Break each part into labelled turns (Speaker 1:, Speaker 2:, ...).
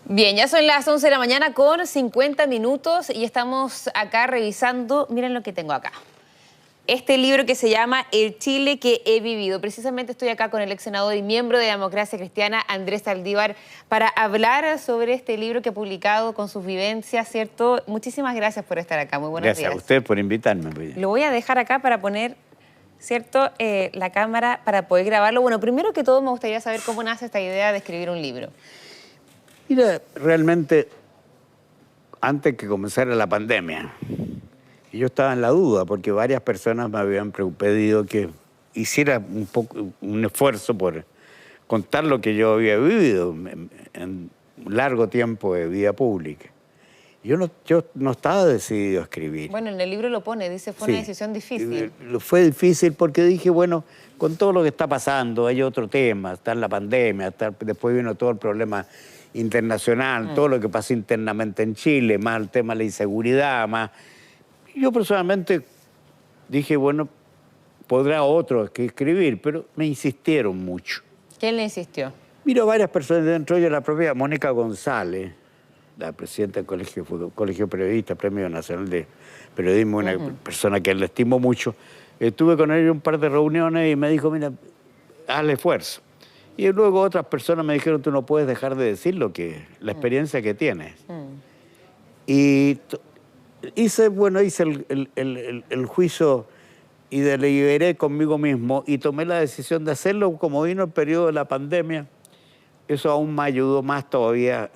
Speaker 1: Bien, ya son las 11 de la mañana con 50 minutos y estamos acá revisando, miren lo que tengo acá. Este libro que se llama El Chile que he vivido. Precisamente estoy acá con el ex senador y miembro de Democracia Cristiana, Andrés Saldívar, para hablar sobre este libro que ha publicado con sus vivencias, ¿cierto? Muchísimas gracias por estar acá, muy buenos días.
Speaker 2: Gracias a usted por invitarme.
Speaker 1: Lo voy a dejar acá para poner, ¿cierto?, la cámara para poder grabarlo. Bueno, primero que todo me gustaría saber cómo nace esta idea de escribir un libro.
Speaker 2: Mira, realmente, antes que comenzara la pandemia, yo estaba en la duda porque varias personas me habían pedido que hiciera un esfuerzo por contar lo que yo había vivido en un largo tiempo de vida pública. Yo no estaba decidido a escribir.
Speaker 1: Bueno, en el libro lo pone, dice, fue una decisión difícil.
Speaker 2: Fue difícil porque dije, bueno, con todo lo que está pasando, hay otro tema, está en la pandemia, después vino todo el problema internacional, todo lo que pasa internamente en Chile, más el tema de la inseguridad, más... Yo personalmente dije, bueno, podrá otro que escribir, pero me insistieron mucho.
Speaker 1: ¿Quién le insistió?
Speaker 2: Mira, varias personas, dentro de ellas la propia Mónica González, la presidenta del Colegio Periodista, Premio Nacional de Periodismo, una persona que le estimo mucho. Estuve con ella en un par de reuniones y me dijo, mira, hazle esfuerzo. Y luego otras personas me dijeron, tú no puedes dejar de decir la experiencia que tienes. Y hice el juicio y deliberé conmigo mismo y tomé la decisión de hacerlo. Como vino el periodo de la pandemia, eso aún me ayudó más todavía.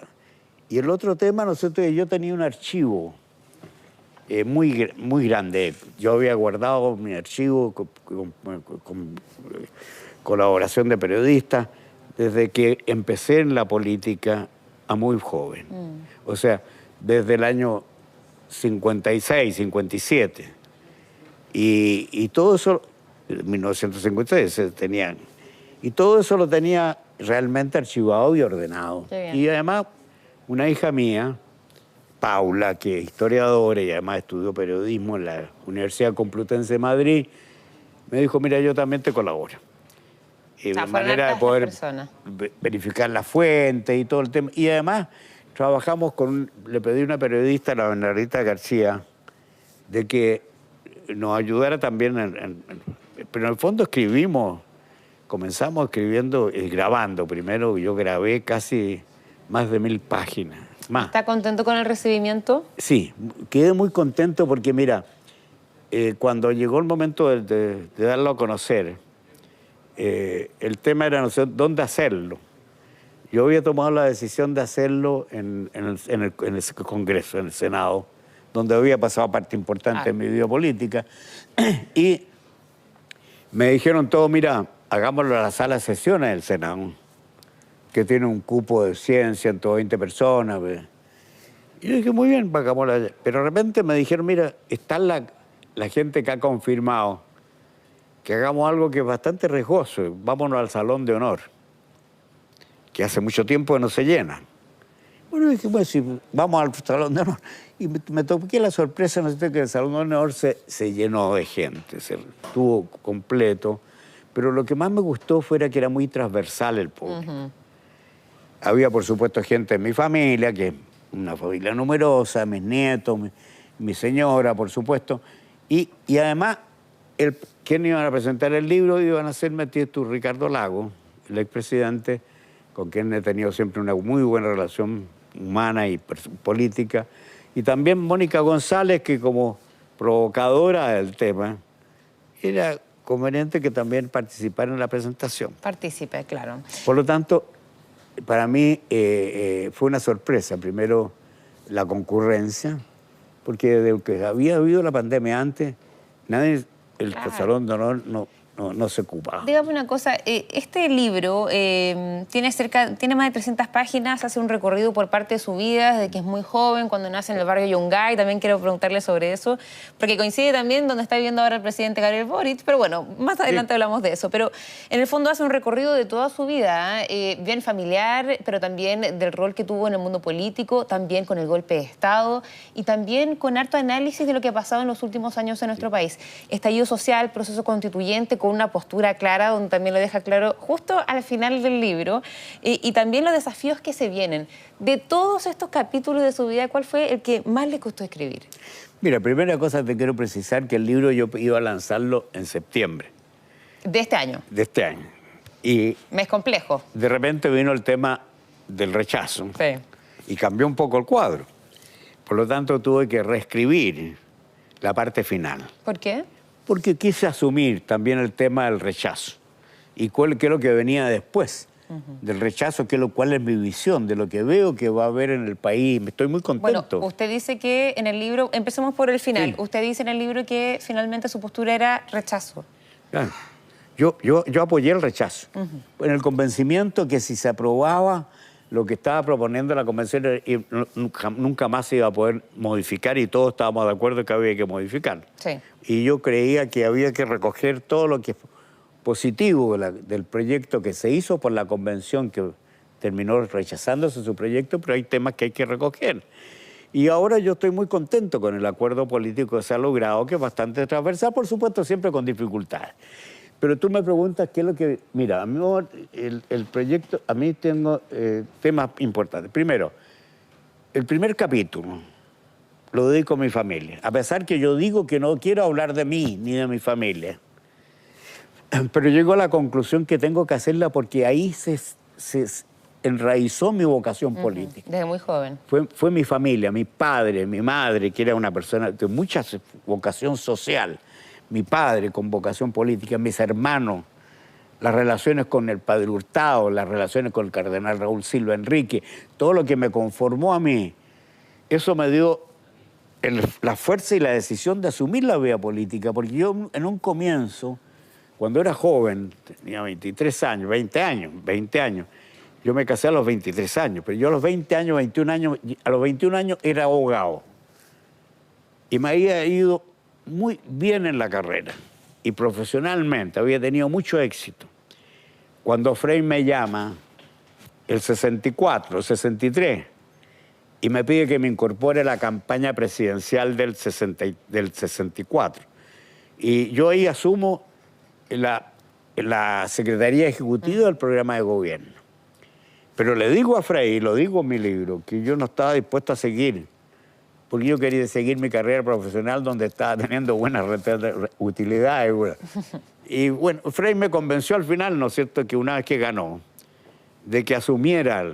Speaker 2: Y el otro tema, ¿no es cierto?, yo tenía un archivo muy grande. Yo había guardado mi archivo con colaboración de periodistas desde que empecé en la política a muy joven. O sea, desde el año 56, 57. Y todo eso, en 1956 tenían. Y todo eso lo tenía realmente archivado y ordenado. Y además, una hija mía, Paula, que es historiadora y además estudió periodismo en la Universidad Complutense de Madrid, me dijo, mira, yo también te colaboro. De manera de poder verificar la fuente y todo el tema. Y además trabajamos le pedí a una periodista, la Bernardita García, de que nos ayudara también, pero en el fondo comenzamos escribiendo, grabando primero, yo grabé casi más de 1000 páginas. Más.
Speaker 1: ¿Está contento con el recibimiento?
Speaker 2: Sí, quedé muy contento porque mira, cuando llegó el momento de darlo a conocer, el tema era no sé dónde hacerlo. Yo había tomado la decisión de hacerlo en el Congreso, en el Senado, donde había pasado parte importante de mi vida política. Y me dijeron todo, mira, hagámoslo a la sala de sesiones del Senado, que tiene un cupo de 100, 120 personas. Y yo dije, muy bien, hagámoslo allá. Pero de repente me dijeron, mira, está la gente que ha confirmado que hagamos algo que es bastante riesgoso, vámonos al Salón de Honor, que hace mucho tiempo que no se llena. Bueno, dije, bueno, si vamos al Salón de Honor. Y me toqué la sorpresa, no sé, que el Salón de Honor se llenó de gente, se estuvo completo, pero lo que más me gustó fuera que era muy transversal el público. Había, por supuesto, gente de mi familia, que es una familia numerosa, mis nietos, mi señora, por supuesto, y además, ¿quién iban a presentar el libro? Iban a ser Matías Ricardo Lagos, el expresidente, con quien he tenido siempre una muy buena relación humana y política, y también Mónica González, que como provocadora del tema, era conveniente que también participara en la presentación.
Speaker 1: Participe, claro.
Speaker 2: Por lo tanto, para mí fue una sorpresa, primero la concurrencia, porque desde que había habido la pandemia antes, nadie... El Salón de Honor no se ocupaba.
Speaker 1: Dígame una cosa, este libro tiene más de 300 páginas, hace un recorrido por parte de su vida, desde que es muy joven, cuando nace en el barrio Yungay. También quiero preguntarle sobre eso, porque coincide también donde está viviendo ahora el presidente Gabriel Boric, pero bueno, más adelante hablamos de eso. Pero en el fondo hace un recorrido de toda su vida, bien familiar, pero también del rol que tuvo en el mundo político, también con el golpe de Estado y también con harto análisis de lo que ha pasado en los últimos años en nuestro país. Estallido social, proceso constituyente, con una postura clara, donde también lo deja claro justo al final del libro, y también los desafíos que se vienen. De todos estos capítulos de su vida, ¿cuál fue el que más le costó escribir?
Speaker 2: Mira, primera cosa te quiero precisar que el libro yo iba a lanzarlo en septiembre.
Speaker 1: De este año.
Speaker 2: De este año. Y
Speaker 1: mes complejo.
Speaker 2: de repente vino el tema del rechazo.
Speaker 1: Sí.
Speaker 2: Y cambió un poco el cuadro. Por lo tanto, tuve que reescribir la parte final.
Speaker 1: ¿Por qué?
Speaker 2: Porque quise asumir también el tema del rechazo. Y qué es lo que venía después del rechazo, cuál es mi visión de lo que veo que va a haber en el país. Estoy muy contento.
Speaker 1: Bueno, usted dice que en el libro, empecemos por el final, sí. Usted dice en el libro que finalmente su postura era rechazo.
Speaker 2: Claro. Yo apoyé el rechazo, en el convencimiento que si se aprobaba lo que estaba proponiendo la convención nunca más se iba a poder modificar y todos estábamos de acuerdo que había que modificar.
Speaker 1: Sí.
Speaker 2: Y yo creía que había que recoger todo lo que es positivo del proyecto que se hizo por la convención, que terminó rechazándose su proyecto, pero hay temas que hay que recoger. Y ahora yo estoy muy contento con el acuerdo político que se ha logrado, que es bastante transversal, por supuesto, siempre con dificultades. Pero tú me preguntas qué es lo que... Mira, a mí el proyecto, a mí tengo temas importantes. Primero, el primer capítulo lo dedico a mi familia, a pesar que yo digo que no quiero hablar de mí ni de mi familia. Pero llego a la conclusión que tengo que hacerla porque ahí se enraizó mi vocación política.
Speaker 1: Desde muy joven.
Speaker 2: Fue mi familia, mi padre, mi madre, que era una persona de mucha vocación social. Mi padre con vocación política, mis hermanos, las relaciones con el padre Hurtado, las relaciones con el cardenal Raúl Silva Enrique, todo lo que me conformó a mí, eso me dio la fuerza y la decisión de asumir la vida política, porque yo en un comienzo, cuando era joven, tenía 23 años, 20 años, yo me casé a los 23 años, pero yo a los 20 años, 21 años, a los 21 años era abogado y me había ido muy bien en la carrera y profesionalmente había tenido mucho éxito. Cuando Frei me llama, el 64, el 63, y me pide que me incorpore a la campaña presidencial del 64. Y yo ahí asumo la Secretaría Ejecutiva del programa de gobierno. Pero le digo a Frei, lo digo en mi libro, que yo no estaba dispuesto a seguir, porque yo quería seguir mi carrera profesional donde estaba teniendo buenas utilidades. Y bueno, Frei me convenció al final, ¿no es cierto?, que una vez que ganó, de que asumiera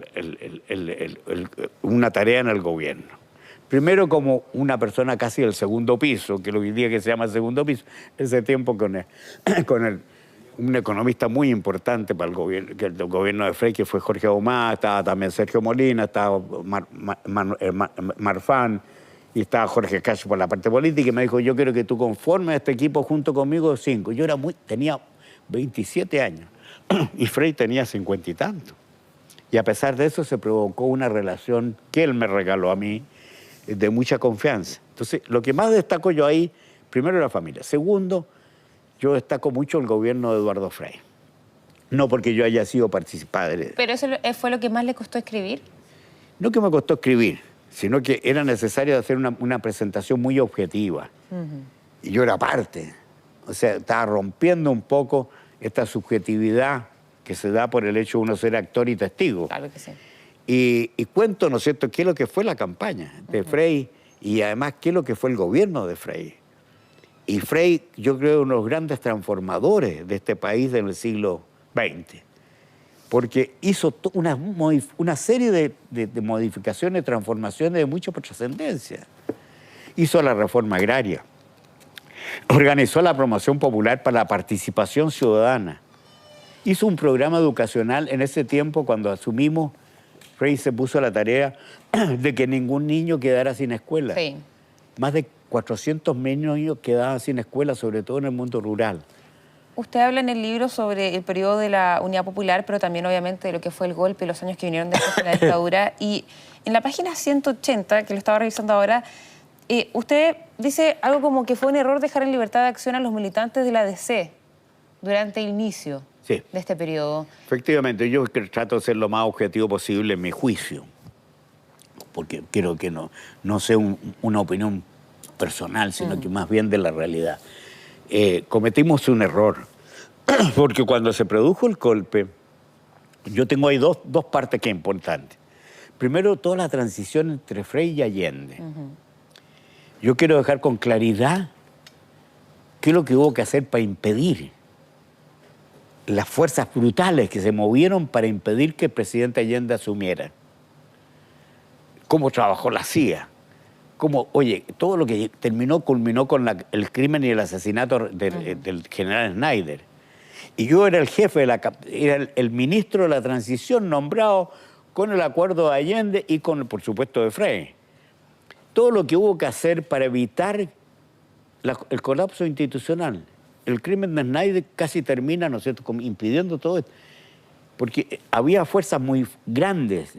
Speaker 2: una tarea en el gobierno. Primero como una persona casi del segundo piso, que hoy día que se llama segundo piso, ese tiempo un economista muy importante para el gobierno de Frei, que fue Jorge Ahumada, estaba también Sergio Molina, estaba Marfán, y estaba Jorge Cacho por la parte política, y me dijo, yo quiero que tú conformes este equipo junto conmigo 5. Yo tenía 27 años, y Frei tenía 50 y tantos. Y a pesar de eso se provocó una relación que él me regaló a mí, de mucha confianza. Entonces, lo que más destaco yo ahí, primero la familia. Segundo, yo destaco mucho el gobierno de Eduardo Frei. No porque yo haya sido participante.
Speaker 1: ¿Pero eso fue lo que más le costó escribir?
Speaker 2: No que me costó escribir, sino que era necesario hacer una presentación muy objetiva. Y yo era parte. O sea, estaba rompiendo un poco esta subjetividad que se da por el hecho de uno ser actor y testigo.
Speaker 1: Claro que sí.
Speaker 2: Y cuento, ¿no es cierto?, qué es lo que fue la campaña de Frei y además qué es lo que fue el gobierno de Frei. Y Frei, yo creo, uno de los grandes transformadores de este país del siglo XX, porque hizo una serie de modificaciones, transformaciones de mucha trascendencia. Hizo la reforma agraria, organizó la promoción popular para la participación ciudadana, hizo un programa educacional en ese tiempo cuando asumimos. Frei se puso a la tarea de que ningún niño quedara sin escuela.
Speaker 1: Sí.
Speaker 2: Más de 400 niños quedaban sin escuela, sobre todo en el mundo rural.
Speaker 1: Usted habla en el libro sobre el periodo de la Unidad Popular, pero también obviamente de lo que fue el golpe y los años que vinieron después de la dictadura. Y en la página 180, que lo estaba revisando ahora, usted dice algo como que fue un error dejar en libertad de acción a los militantes de la DC durante el inicio. Sí. De este periodo.
Speaker 2: Efectivamente, yo trato de ser lo más objetivo posible en mi juicio, porque creo que no sé una opinión personal, sino que más bien de la realidad. Cometimos un error Porque cuando se produjo el golpe, yo tengo ahí dos partes que es importante. Primero, toda la transición entre Frei y Allende. Yo quiero dejar con claridad qué es lo que hubo que hacer para impedir las fuerzas brutales que se movieron para impedir que el presidente Allende asumiera. Cómo trabajó la CIA. Cómo, oye, todo lo que culminó con el crimen y el asesinato del general Snyder. Y yo era el jefe, era el ministro de la transición nombrado con el acuerdo de Allende y con, por supuesto, de Frei. Todo lo que hubo que hacer para evitar el colapso institucional. El crimen de Snyder casi termina, ¿no es cierto?, impidiendo todo esto. Porque había fuerzas muy grandes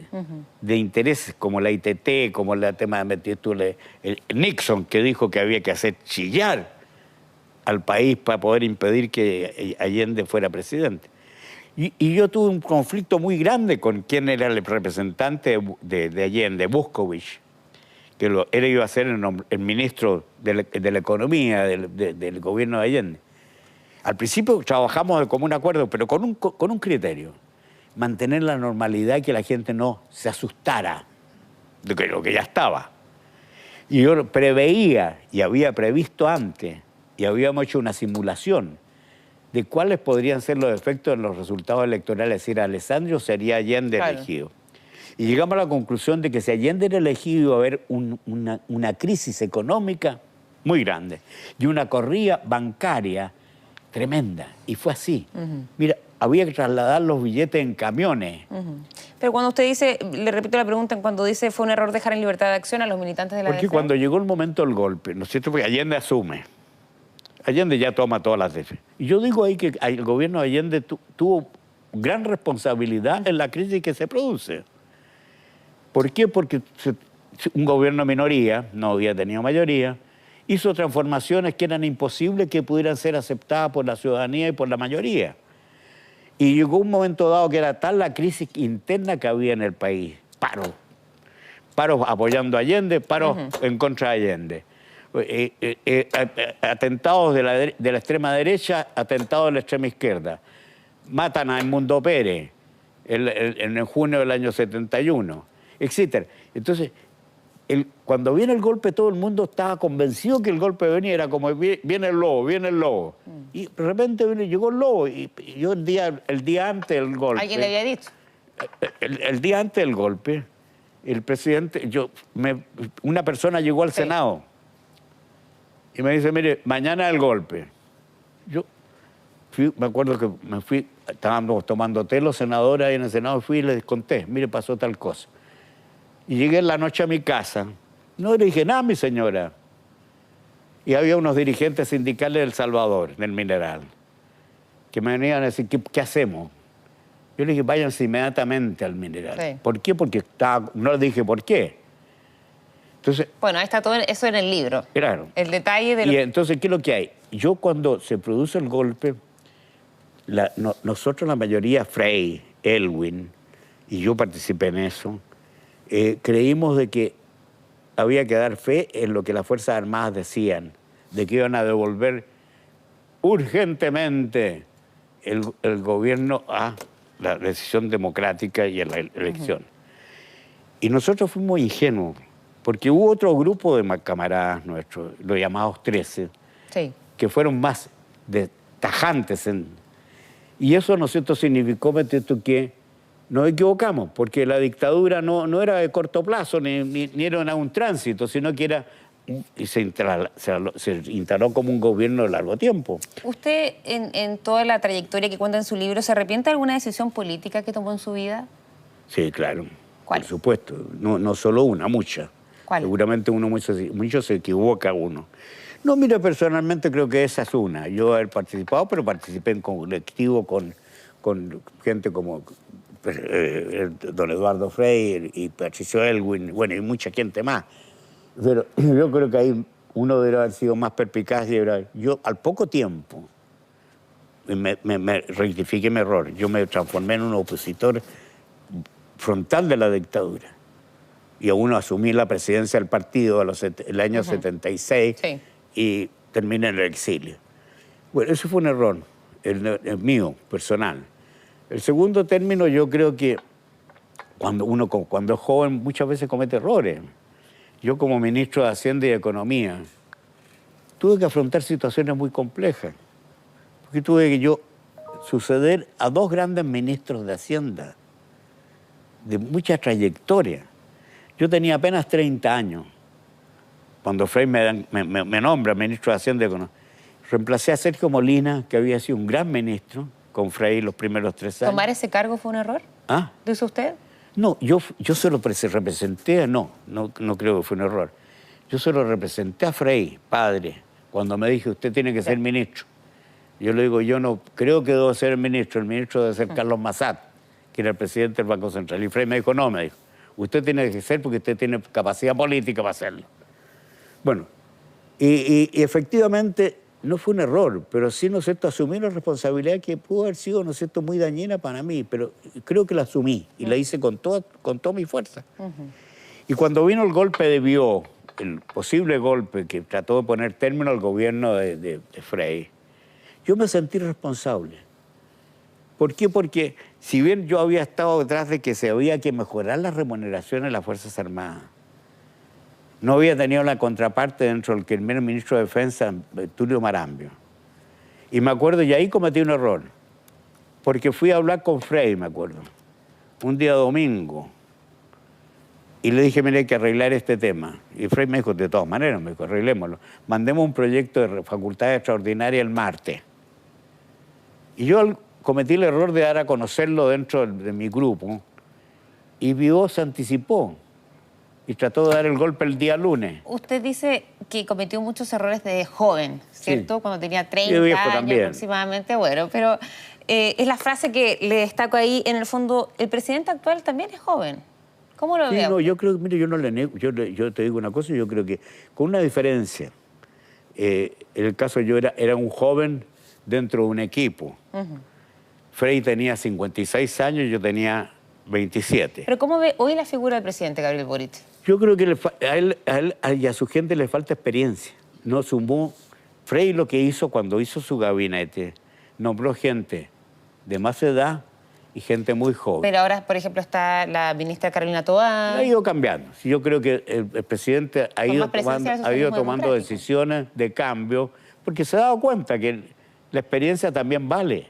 Speaker 2: de intereses, como la ITT, como el tema de Nixon, que dijo que había que hacer chillar al país para poder impedir que Allende fuera presidente. Y yo tuve un conflicto muy grande con quien era el representante de Allende, Buscovich, que él iba a ser el ministro de la Economía del gobierno de Allende. Al principio trabajamos de común acuerdo, pero con un criterio: mantener la normalidad y que la gente no se asustara de lo que ya estaba. Y yo preveía, y había previsto antes, y habíamos hecho una simulación de cuáles podrían ser los efectos de los resultados electorales, es decir, Alessandro sería Allende elegido. Y llegamos a la conclusión de que si Allende era elegido iba a haber una crisis económica muy grande y una corrida bancaria tremenda. Y fue así. Mira, había que trasladar los billetes en camiones.
Speaker 1: Pero cuando usted dice, le repito la pregunta, cuando dice fue un error dejar en libertad de acción a los militantes de la
Speaker 2: Porque
Speaker 1: DF.
Speaker 2: cuando llegó el momento del golpe, ¿no es cierto? Porque Allende asume. Allende ya toma todas las decisiones. Y yo digo ahí que el gobierno de Allende tuvo gran responsabilidad en la crisis que se produce. ¿Por qué? Porque un gobierno de minoría, no había tenido mayoría, hizo transformaciones que eran imposibles que pudieran ser aceptadas por la ciudadanía y por la mayoría. Y llegó un momento dado que era tal la crisis interna que había en el país. Paros apoyando a Allende, paros en contra de Allende. Atentados de la extrema derecha, atentados de la extrema izquierda. Matan a Edmundo Pérez en junio del año 71, etc. Entonces, cuando viene el golpe, todo el mundo estaba convencido que el golpe venía, era como viene el lobo, viene el lobo. Y de repente llegó el lobo. Y yo el día antes del golpe...
Speaker 1: ¿Alguien le había dicho?
Speaker 2: El día antes del golpe, el presidente, una persona llegó al Senado y me dice, mire, mañana el golpe. Yo me acuerdo que estábamos tomando té los senadores ahí en el Senado, fui y les conté, mire, pasó tal cosa. Y llegué en la noche a mi casa, no le dije nada a mi señora. Y había unos dirigentes sindicales de El Salvador, del Mineral, que me venían a decir, ¿qué hacemos? Yo le dije, váyanse inmediatamente al Mineral.
Speaker 1: Sí.
Speaker 2: ¿Por qué? Porque no le dije por qué. Entonces,
Speaker 1: bueno, ahí está todo eso en el libro.
Speaker 2: Claro.
Speaker 1: El detalle de
Speaker 2: Y entonces, ¿qué es lo que hay? Yo cuando se produce el golpe, nosotros la mayoría, Frei, Elwin, y yo participé en eso, creímos de que había que dar fe en lo que las Fuerzas Armadas decían, de que iban a devolver urgentemente el gobierno a la decisión democrática y a la elección. Y nosotros fuimos ingenuos, porque hubo otro grupo de camaradas nuestros, los llamados 13, que fueron más tajantes. Y eso, ¿no es cierto?, significó que nos equivocamos, porque la dictadura no era de corto plazo, ni era un tránsito, sino que era... Y se instaló como un gobierno de largo tiempo.
Speaker 1: ¿Usted, en toda la trayectoria que cuenta en su libro, se arrepiente de alguna decisión política que tomó en su vida?
Speaker 2: Sí, claro.
Speaker 1: ¿Cuál?
Speaker 2: Por supuesto. No solo una, muchas.
Speaker 1: ¿Cuál?
Speaker 2: Seguramente mucho se equivoca uno. No, mira, personalmente creo que esa es una. Yo he participado, pero participé en colectivo con gente como don Eduardo Frei y Patricio Elwin, bueno, y mucha gente más. Pero yo creo que ahí uno debe haber sido más perspicaz. Yo, al poco tiempo, me rectifiqué mi error. Yo me transformé en un opositor frontal de la dictadura. Y aún asumí la presidencia del partido el año 76 y terminé en el exilio. Bueno, eso fue un error. el mío, personal. El segundo término, yo creo que cuando es joven muchas veces comete errores. Yo como ministro de Hacienda y Economía tuve que afrontar situaciones muy complejas. Porque tuve que yo suceder a dos grandes ministros de Hacienda, de mucha trayectoria. Yo tenía apenas 30 años, cuando Frei me nombra ministro de Hacienda y Economía. Reemplacé a Sergio Molina, que había sido un gran ministro, con Frei los primeros 3 años.
Speaker 1: ¿Tomar ese cargo fue un error?
Speaker 2: ¿Ah?
Speaker 1: ¿Lo hizo usted?
Speaker 2: No, yo se lo representé, no creo que fue un error. Yo se lo representé a Frei, padre, cuando me dije, usted tiene que ser ministro. Yo le digo, yo no creo que debo ser el ministro debe ser Carlos Massad, que era el presidente del Banco Central. Y Frei me dijo, no, usted tiene que ser porque usted tiene capacidad política para hacerlo. Bueno, y efectivamente no fue un error, pero sí, ¿no es cierto?, asumí una responsabilidad que pudo haber sido, ¿no es cierto?, muy dañina para mí, pero creo que la asumí y la hice con toda mi fuerza. Y cuando vino el golpe de Biot, el posible golpe que trató de poner término al gobierno de Frei, yo me sentí responsable. ¿Por qué? Porque si bien yo había estado detrás de que se había que mejorar las remuneraciones de las Fuerzas Armadas, no había tenido la contraparte dentro del que el primer ministro de Defensa, Tulio Marambio. Y me acuerdo, y ahí cometí un error, porque fui a hablar con Frei, me acuerdo, un día domingo, y le dije, mire, hay que arreglar este tema. Y Frei me dijo, de todas maneras, me dijo, arreglémoslo. Mandemos un proyecto de facultad extraordinaria el martes. Y yo cometí el error de dar a conocerlo dentro de mi grupo, y Biot se anticipó y trató de dar el golpe el día lunes.
Speaker 1: Usted dice que cometió muchos errores de joven, ¿cierto?
Speaker 2: Sí.
Speaker 1: Cuando tenía 30
Speaker 2: viejo
Speaker 1: años
Speaker 2: también.
Speaker 1: aproximadamente. Bueno, pero es la frase que le destaco ahí. En el fondo, el presidente actual también es joven. ¿Cómo lo ve?
Speaker 2: No, yo creo, mire, yo no le niego, yo te digo una cosa, yo creo que con una diferencia. En el caso yo era un joven dentro de un equipo. Frei tenía 56 años, yo tenía 27.
Speaker 1: Pero ¿cómo ve hoy la figura del presidente Gabriel Boric?
Speaker 2: Yo creo que a él y a su gente le falta experiencia. No sumó. Frei lo que hizo cuando hizo su gabinete, nombró gente de más edad y gente muy joven.
Speaker 1: Pero ahora, por ejemplo, está la ministra Carolina Toá.
Speaker 2: Ha ido cambiando. Yo creo que el presidente ha ido tomando decisiones de cambio, porque se ha dado cuenta que la experiencia también vale.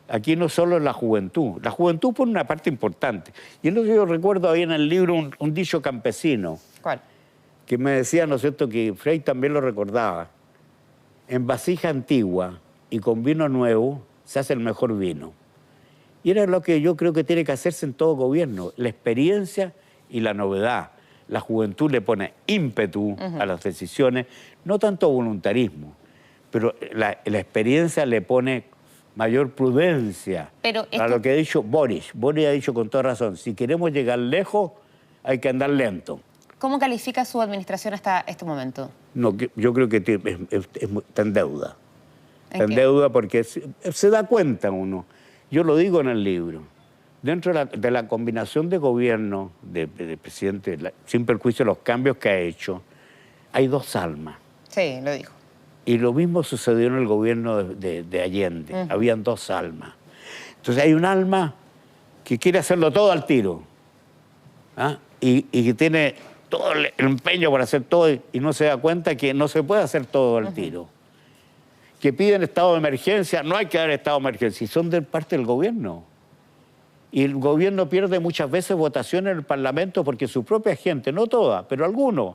Speaker 2: Aquí no solo es la juventud pone una parte importante. Y entonces yo recuerdo ahí en el libro un dicho campesino.
Speaker 1: ¿Cuál?
Speaker 2: Que me decía, ¿no es cierto?, que Frei también lo recordaba. En vasija antigua y con vino nuevo se hace el mejor vino. Y era lo que yo creo que tiene que hacerse en todo gobierno, la experiencia y la novedad. La juventud le pone ímpetu a las decisiones, no tanto voluntarismo, pero la experiencia le pone mayor prudencia.
Speaker 1: Pero
Speaker 2: a lo que ha dicho Boric. Boric ha dicho con toda razón, si queremos llegar lejos, hay que andar lento.
Speaker 1: ¿Cómo califica su administración hasta este momento?
Speaker 2: No, yo creo que está en deuda. Está en deuda porque se da cuenta uno. Yo lo digo en el libro. Dentro de la combinación de gobierno del presidente, sin perjuicio de los cambios que ha hecho, hay dos almas.
Speaker 1: Sí, lo dijo.
Speaker 2: Y lo mismo sucedió en el gobierno de Allende. Habían dos almas. Entonces hay un alma que quiere hacerlo todo al tiro. ¿Ah? Y que tiene todo el empeño por hacer todo y no se da cuenta que no se puede hacer todo al tiro. Que piden estado de emergencia, no hay que dar estado de emergencia, y son de parte del gobierno. Y el gobierno pierde muchas veces votaciones en el Parlamento porque su propia gente, no toda, pero algunos,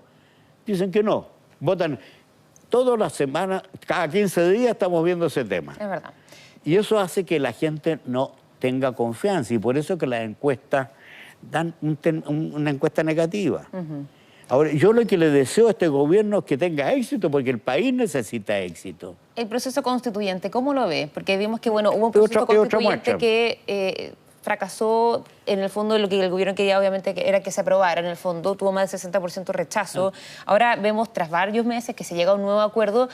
Speaker 2: dicen que no. Votan todas las semanas, cada 15 días estamos viendo ese tema.
Speaker 1: Es verdad.
Speaker 2: Y eso hace que la gente no tenga confianza, y por eso que las encuestas dan una encuesta negativa. Ahora, yo lo que le deseo a este gobierno es que tenga éxito, porque el país necesita éxito.
Speaker 1: El proceso constituyente, ¿cómo lo ve? Porque vimos que, bueno, hubo un proceso constituyente que fracasó. En el fondo, lo que el gobierno quería, obviamente, era que se aprobara. En el fondo, tuvo más del 60% rechazo. Ahora vemos, tras varios meses, que se llega a un nuevo acuerdo.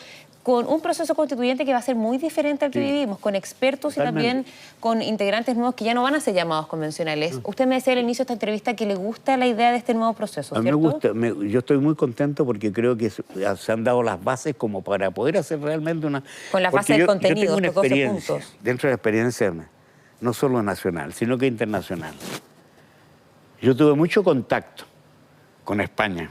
Speaker 1: con un proceso constituyente que va a ser muy diferente al que vivimos, con expertos
Speaker 2: Totalmente.
Speaker 1: y también con integrantes nuevos que ya no van a ser llamados convencionales. Usted me decía al inicio de esta entrevista que le gusta la idea de este nuevo proceso,
Speaker 2: A mí
Speaker 1: ¿cierto?
Speaker 2: me gusta, yo estoy muy contento porque creo que se han dado las bases como para poder hacer realmente una...
Speaker 1: Con las
Speaker 2: porque
Speaker 1: bases del
Speaker 2: yo
Speaker 1: contenido,
Speaker 2: tengo una
Speaker 1: estos 12
Speaker 2: experiencia,
Speaker 1: puntos.
Speaker 2: dentro de la experiencia no solo nacional, sino que internacional. Yo tuve mucho contacto con España,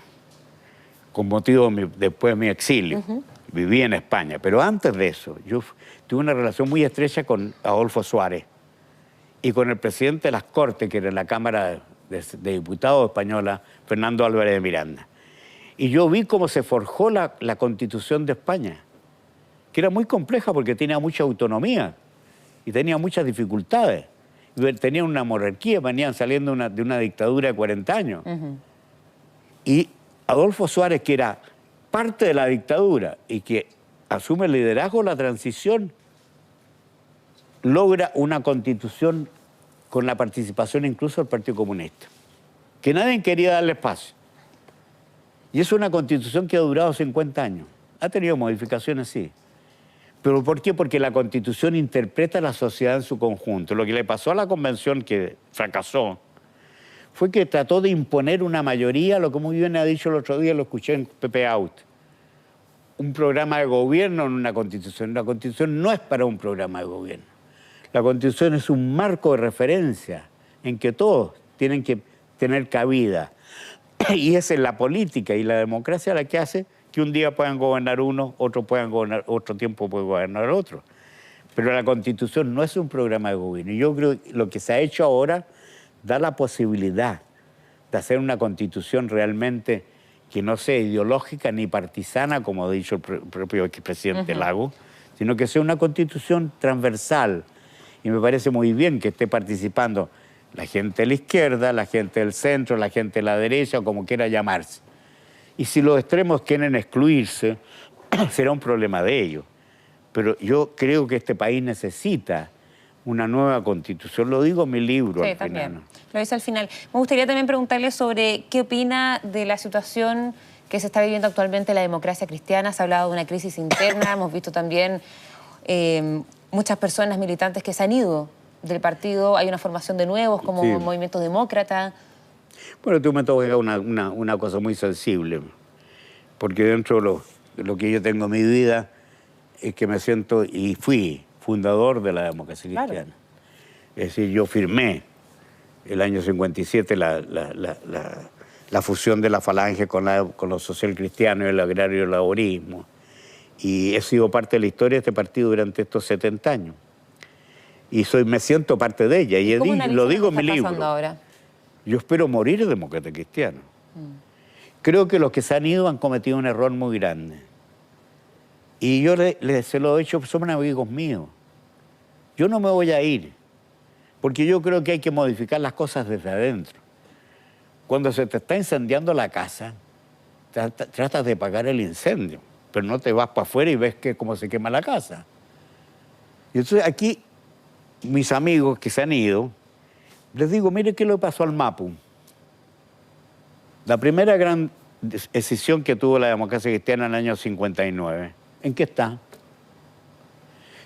Speaker 2: con motivo después de mi exilio. Viví en España, pero antes de eso, yo tuve una relación muy estrecha con Adolfo Suárez y con el presidente de las Cortes, que era la Cámara de Diputados española, Fernando Álvarez de Miranda. Y yo vi cómo se forjó la Constitución de España, que era muy compleja porque tenía mucha autonomía y tenía muchas dificultades. Tenían una monarquía, venían saliendo de una dictadura de 40 años. Y Adolfo Suárez, que era parte de la dictadura y que asume el liderazgo de la transición, logra una constitución con la participación incluso del Partido Comunista, que nadie quería darle espacio. Y es una constitución que ha durado 50 años. Ha tenido modificaciones, sí. ¿Pero por qué? Porque la Constitución interpreta a la sociedad en su conjunto. Lo que le pasó a la Convención, que fracasó, fue que trató de imponer una mayoría, lo que muy bien ha dicho el otro día, lo escuché en Pepe Out, un programa de gobierno en una Constitución. La Constitución no es para un programa de gobierno. La Constitución es un marco de referencia en que todos tienen que tener cabida. Y es en la política y la democracia la que hace que un día puedan gobernar uno, otro puedan gobernar, otro tiempo puede gobernar otro. Pero la Constitución no es un programa de gobierno. Y yo creo que lo que se ha hecho ahora da la posibilidad de hacer una Constitución realmente que no sea ideológica ni partisana, como ha dicho el propio expresidente Lagos, sino que sea una Constitución transversal. Y me parece muy bien que esté participando la gente de la izquierda, la gente del centro, la gente de la derecha, o como quiera llamarse. Y si los extremos quieren excluirse, será un problema de ellos. Pero yo creo que este país necesita una nueva Constitución. Lo digo en mi libro
Speaker 1: Sí,
Speaker 2: al
Speaker 1: también.
Speaker 2: final.
Speaker 1: Lo dice al final. Me gustaría también preguntarle sobre qué opina de la situación que se está viviendo actualmente en la democracia cristiana. Se ha hablado de una crisis interna, hemos visto también muchas personas militantes que se han ido del partido, hay una formación de nuevos como
Speaker 2: Sí.
Speaker 1: Movimiento Demócrata.
Speaker 2: Bueno, tú me tocas una cosa muy sensible, porque dentro de lo que yo tengo en mi vida es que me siento, y fui fundador de la democracia
Speaker 1: Claro.
Speaker 2: cristiana. Es decir, yo firmé el año 57 la fusión de la Falange con los socialcristianos, el agrario y el laborismo. Y he sido parte de la historia de este partido durante estos 70 años. Y me siento parte de ella. Y
Speaker 1: ¿Cómo
Speaker 2: lo
Speaker 1: analiza
Speaker 2: digo
Speaker 1: lo
Speaker 2: en
Speaker 1: que
Speaker 2: mi
Speaker 1: está pasando
Speaker 2: libro.
Speaker 1: ahora?
Speaker 2: Yo espero morir demócrata cristiano. Creo que los que se han ido han cometido un error muy grande. Y yo se lo he dicho, son amigos míos. Yo no me voy a ir, porque yo creo que hay que modificar las cosas desde adentro. Cuando se te está incendiando la casa, tratas de apagar el incendio, pero no te vas para afuera y ves cómo se quema la casa. Y entonces aquí, mis amigos que se han ido, les digo, mire qué le pasó al MAPU. La primera gran decisión que tuvo la democracia cristiana en el año 59, ¿en qué está?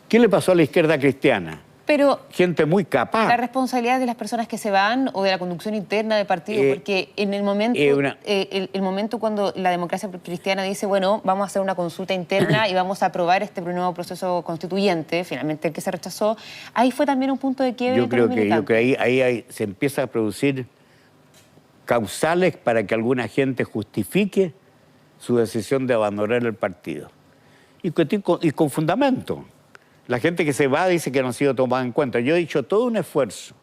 Speaker 2: ¿Qué le pasó a la izquierda cristiana?
Speaker 1: Pero
Speaker 2: Gente muy capaz.
Speaker 1: la responsabilidad de las personas que se van o de la conducción interna del partido, porque en el momento, el momento cuando la democracia cristiana dice, bueno, vamos a hacer una consulta interna y vamos a aprobar este nuevo proceso constituyente, finalmente el que se rechazó, ahí fue también un punto de quiebre.
Speaker 2: Yo creo que ahí se empieza a producir causales para que alguna gente justifique su decisión de abandonar el partido. Y con fundamento. La gente que se va dice que no ha sido tomada en cuenta. Yo he dicho todo un esfuerzo.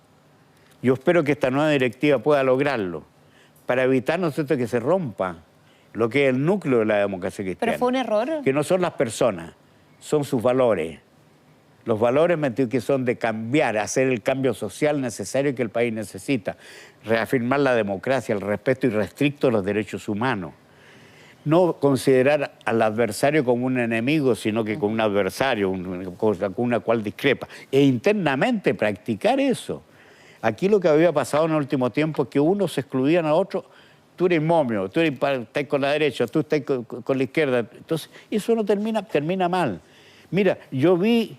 Speaker 2: Yo espero que esta nueva directiva pueda lograrlo para evitar, ¿no es cierto?, que se rompa lo que es el núcleo de la democracia cristiana.
Speaker 1: ¿Pero fue un error?
Speaker 2: Que no son las personas, son sus valores. Los valores que son de cambiar, hacer el cambio social necesario que el país necesita, reafirmar la democracia, el respeto irrestricto de los derechos humanos. No considerar al adversario como un enemigo, sino que como un adversario, con una cual discrepa. E internamente practicar eso. Aquí lo que había pasado en el último tiempo es que unos excluían a otros tú eres momio, tú estás con la derecha, tú estás con la izquierda. Entonces, eso no termina mal. Mira, yo vi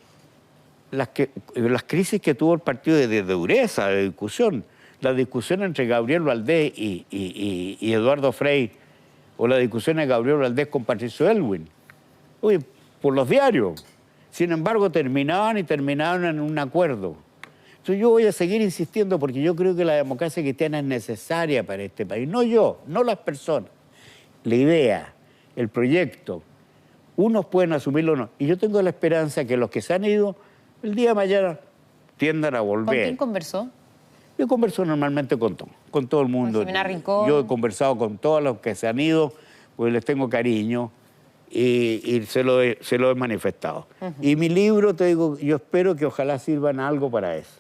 Speaker 2: las crisis que tuvo el partido de dureza, de discusión. La discusión entre Gabriel Valdés y Eduardo Frei, o la discusión de Gabriel Valdés con Patricio Elwin. Uy, por los diarios. Sin embargo, terminaban en un acuerdo. Entonces yo voy a seguir insistiendo porque yo creo que la democracia cristiana es necesaria para este país. No yo, no las personas. La idea, el proyecto, unos pueden asumirlo o no. Y yo tengo la esperanza que los que se han ido, el día de mañana tiendan a volver.
Speaker 1: ¿Con quién conversó?
Speaker 2: Yo converso normalmente con todo el mundo.
Speaker 1: ¿Con Jimena Rincón?
Speaker 2: Yo he conversado con todos los que se han ido, porque les tengo cariño y se lo he manifestado. Y mi libro, te digo, yo espero que ojalá sirvan algo para eso.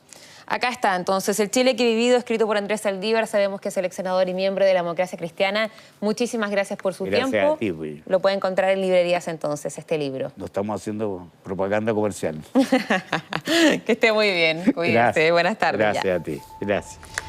Speaker 1: Acá está, entonces, El Chile que he vivido, escrito por Andrés Saldívar. Sabemos que es seleccionador y miembro de la Democracia Cristiana. Muchísimas gracias por su tiempo.
Speaker 2: Gracias a ti, pues.
Speaker 1: Lo puede encontrar en librerías entonces, este libro.
Speaker 2: No estamos haciendo propaganda comercial.
Speaker 1: Que esté muy bien. Cuídense.
Speaker 2: Gracias.
Speaker 1: Buenas tardes.
Speaker 2: Gracias a ti. Gracias.